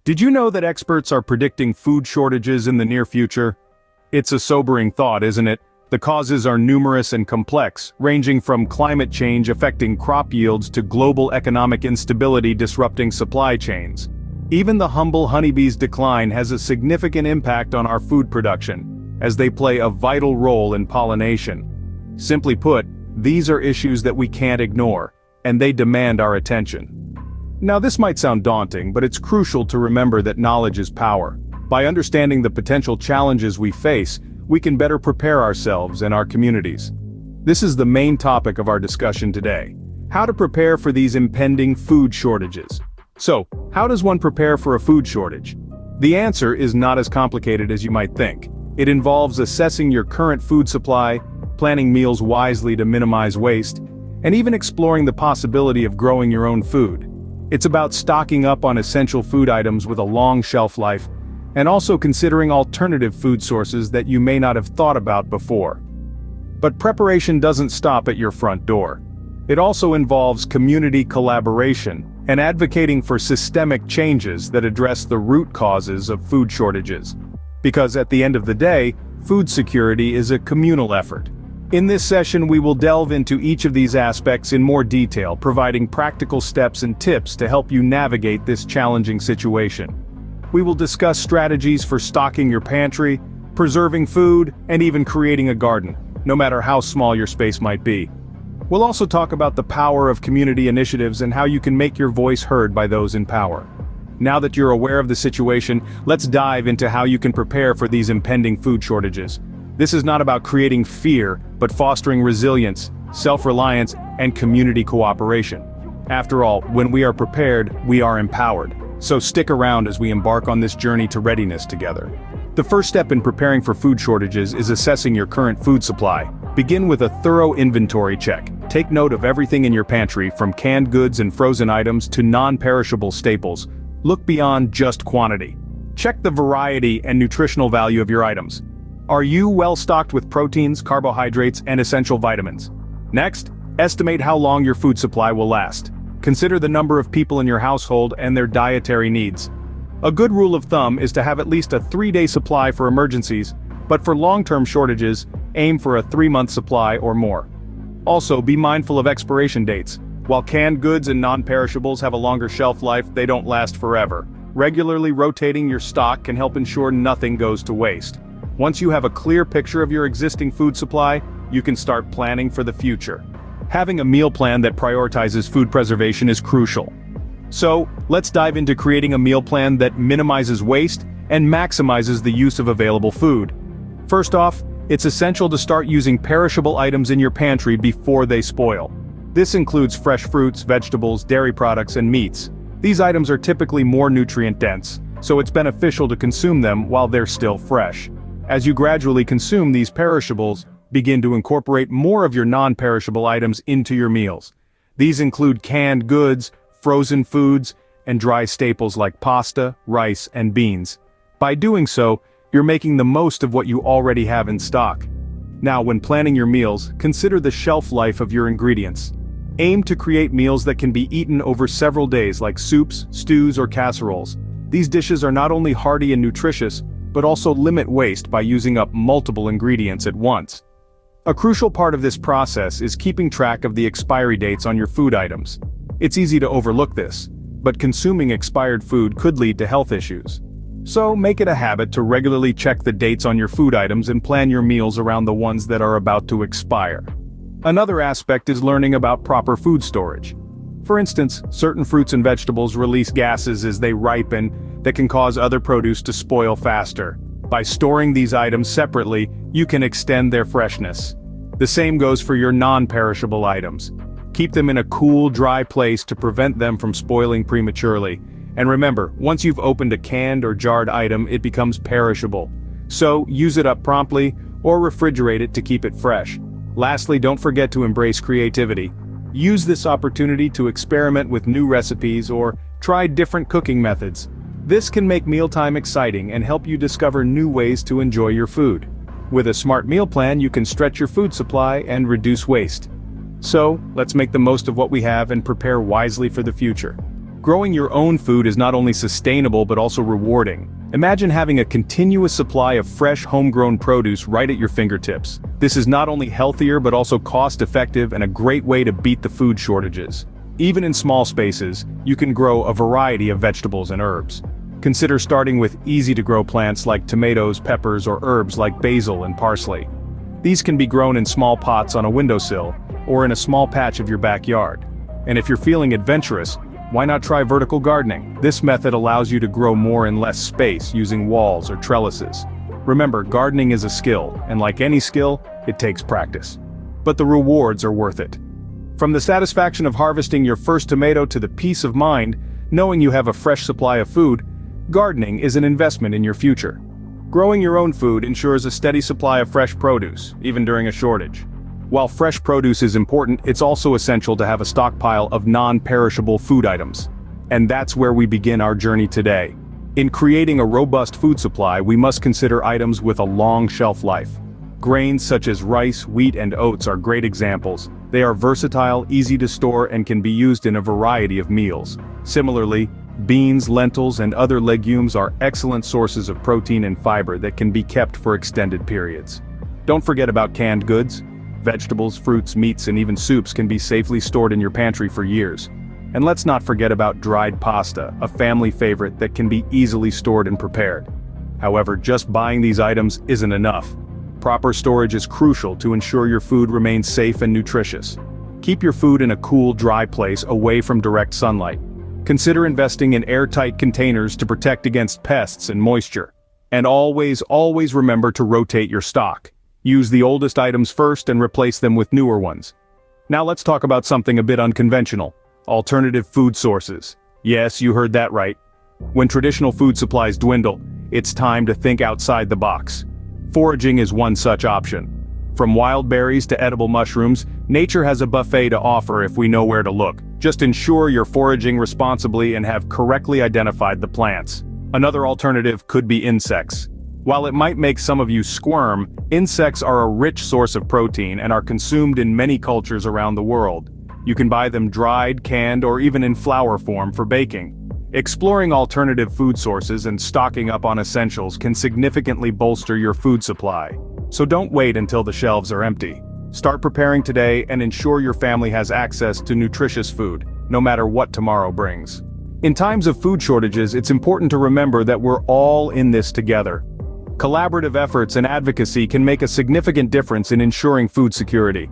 Did you know that experts are predicting food shortages in the near future? It's a sobering thought, isn't it? The causes are numerous and complex, ranging from climate change affecting crop yields to global economic instability disrupting supply chains. Even the humble honeybee's decline has a significant impact on our food production, as they play a vital role in pollination. Simply put, these are issues that we can't ignore, and they demand our attention. Now this might sound daunting, but it's crucial to remember that knowledge is power. By understanding the potential challenges we face, we can better prepare ourselves and our communities. This is the main topic of our discussion today: how to prepare for these impending food shortages. So, how does one prepare for a food shortage? The answer is not as complicated as you might think. It involves assessing your current food supply, planning meals wisely to minimize waste, and even exploring the possibility of growing your own food. It's about stocking up on essential food items with a long shelf life, and also considering alternative food sources that you may not have thought about before. But preparation doesn't stop at your front door. It also involves community collaboration and advocating for systemic changes that address the root causes of food shortages. Because at the end of the day, food security is a communal effort. In this session, we will delve into each of these aspects in more detail, providing practical steps and tips to help you navigate this challenging situation. We will discuss strategies for stocking your pantry, preserving food, and even creating a garden, no matter how small your space might be. We'll also talk about the power of community initiatives and how you can make your voice heard by those in power. Now that you're aware of the situation, let's dive into how you can prepare for these impending food shortages. This is not about creating fear, but fostering resilience, self-reliance, and community cooperation. After all, when we are prepared, we are empowered. So stick around as we embark on this journey to readiness together. The first step in preparing for food shortages is assessing your current food supply. Begin with a thorough inventory check. Take note of everything in your pantry, from canned goods and frozen items to non-perishable staples. Look beyond just quantity. Check the variety and nutritional value of your items. Are you well stocked with proteins, carbohydrates, and essential vitamins? Next, estimate how long your food supply will last. Consider the number of people in your household and their dietary needs. A good rule of thumb is to have at least a 3-day supply for emergencies, but for long-term shortages, aim for a 3-month supply or more. Also, be mindful of expiration dates. While canned goods and non-perishables have a longer shelf life, they don't last forever. Regularly rotating your stock can help ensure nothing goes to waste. Once you have a clear picture of your existing food supply, you can start planning for the future. Having a meal plan that prioritizes food preservation is crucial. So, let's dive into creating a meal plan that minimizes waste and maximizes the use of available food. First off, it's essential to start using perishable items in your pantry before they spoil. This includes fresh fruits, vegetables, dairy products, and meats. These items are typically more nutrient-dense, so it's beneficial to consume them while they're still fresh. As you gradually consume these perishables, begin to incorporate more of your non-perishable items into your meals. These include canned goods, frozen foods, and dry staples like pasta, rice, and beans. By doing so, you're making the most of what you already have in stock. Now, when planning your meals, consider the shelf life of your ingredients. Aim to create meals that can be eaten over several days, like soups, stews, or casseroles. These dishes are not only hearty and nutritious, but also limit waste by using up multiple ingredients at once. A crucial part of this process is keeping track of the expiry dates on your food items. It's easy to overlook this, but consuming expired food could lead to health issues. So make it a habit to regularly check the dates on your food items and plan your meals around the ones that are about to expire. Another aspect is learning about proper food storage. For instance, certain fruits and vegetables release gases as they ripen that can cause other produce to spoil faster. By storing these items separately, you can extend their freshness. The same goes for your non-perishable items. Keep them in a cool, dry place to prevent them from spoiling prematurely. And remember, once you've opened a canned or jarred item, it becomes perishable. So, use it up promptly, or refrigerate it to keep it fresh. Lastly, don't forget to embrace creativity. Use this opportunity to experiment with new recipes or try different cooking methods. This can make mealtime exciting and help you discover new ways to enjoy your food. With a smart meal plan, you can stretch your food supply and reduce waste. So, let's make the most of what we have and prepare wisely for the future. Growing your own food is not only sustainable but also rewarding. Imagine having a continuous supply of fresh homegrown produce right at your fingertips. This is not only healthier but also cost-effective and a great way to beat the food shortages. Even in small spaces, you can grow a variety of vegetables and herbs. Consider starting with easy-to-grow plants like tomatoes, peppers, or herbs like basil and parsley. These can be grown in small pots on a windowsill or in a small patch of your backyard. And if you're feeling adventurous, why not try vertical gardening? This method allows you to grow more in less space using walls or trellises. Remember, gardening is a skill, and like any skill, it takes practice. But the rewards are worth it. From the satisfaction of harvesting your first tomato to the peace of mind, knowing you have a fresh supply of food, gardening is an investment in your future. Growing your own food ensures a steady supply of fresh produce, even during a shortage. While fresh produce is important, it's also essential to have a stockpile of non-perishable food items. And that's where we begin our journey today. In creating a robust food supply, we must consider items with a long shelf life. Grains such as rice, wheat, and oats are great examples. They are versatile, easy to store, and can be used in a variety of meals. Similarly, beans, lentils, and other legumes are excellent sources of protein and fiber that can be kept for extended periods. Don't forget about canned goods. Vegetables, fruits, meats, and even soups can be safely stored in your pantry for years. And let's not forget about dried pasta, a family favorite that can be easily stored and prepared. However, just buying these items isn't enough. Proper storage is crucial to ensure your food remains safe and nutritious. Keep your food in a cool, dry place away from direct sunlight. Consider investing in airtight containers to protect against pests and moisture. And always remember to rotate your stock. Use the oldest items first and replace them with newer ones. Now let's talk about something a bit unconventional: alternative food sources. Yes, you heard that right. When traditional food supplies dwindle, it's time to think outside the box. Foraging is one such option. From wild berries to edible mushrooms, nature has a buffet to offer if we know where to look. Just ensure you're foraging responsibly and have correctly identified the plants. Another alternative could be insects. While it might make some of you squirm, insects are a rich source of protein and are consumed in many cultures around the world. You can buy them dried, canned, or even in flour form for baking. Exploring alternative food sources and stocking up on essentials can significantly bolster your food supply. So don't wait until the shelves are empty. Start preparing today and ensure your family has access to nutritious food, no matter what tomorrow brings. In times of food shortages, it's important to remember that we're all in this together. Collaborative efforts and advocacy can make a significant difference in ensuring food security.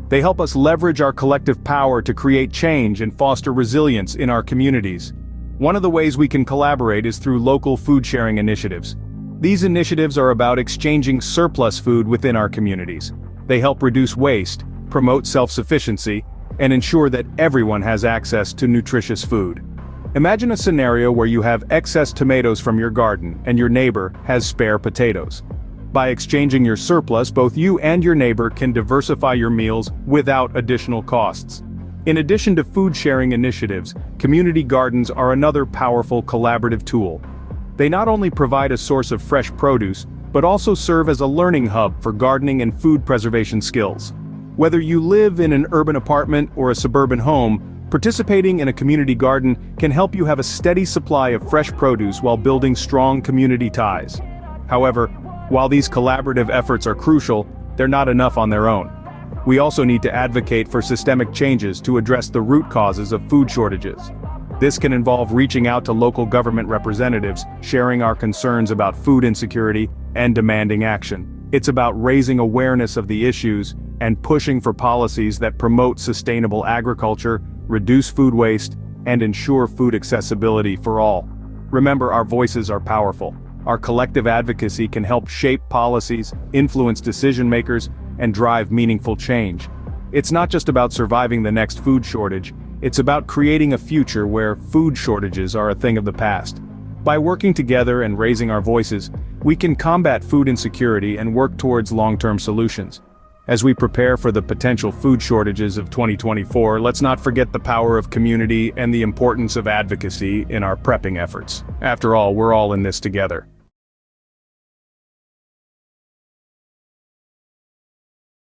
They help us leverage our collective power to create change and foster resilience in our communities. One of the ways we can collaborate is through local food sharing initiatives. These initiatives are about exchanging surplus food within our communities. They help reduce waste, promote self-sufficiency, and ensure that everyone has access to nutritious food. Imagine a scenario where you have excess tomatoes from your garden and your neighbor has spare potatoes. By exchanging your surplus, both you and your neighbor can diversify your meals without additional costs. In addition to food sharing initiatives, community gardens are another powerful collaborative tool. They not only provide a source of fresh produce, but also serve as a learning hub for gardening and food preservation skills. Whether you live in an urban apartment or a suburban home, participating in a community garden can help you have a steady supply of fresh produce while building strong community ties. However, while these collaborative efforts are crucial, they're not enough on their own. We also need to advocate for systemic changes to address the root causes of food shortages. This can involve reaching out to local government representatives, sharing our concerns about food insecurity, and demanding action. It's about raising awareness of the issues and pushing for policies that promote sustainable agriculture, reduce food waste, and ensure food accessibility for all. Remember, our voices are powerful. Our collective advocacy can help shape policies, influence decision-makers, and drive meaningful change. It's not just about surviving the next food shortage, it's about creating a future where food shortages are a thing of the past. By working together and raising our voices, we can combat food insecurity and work towards long-term solutions. As we prepare for the potential food shortages of 2024, let's not forget the power of community and the importance of advocacy in our prepping efforts. After all, we're all in this together.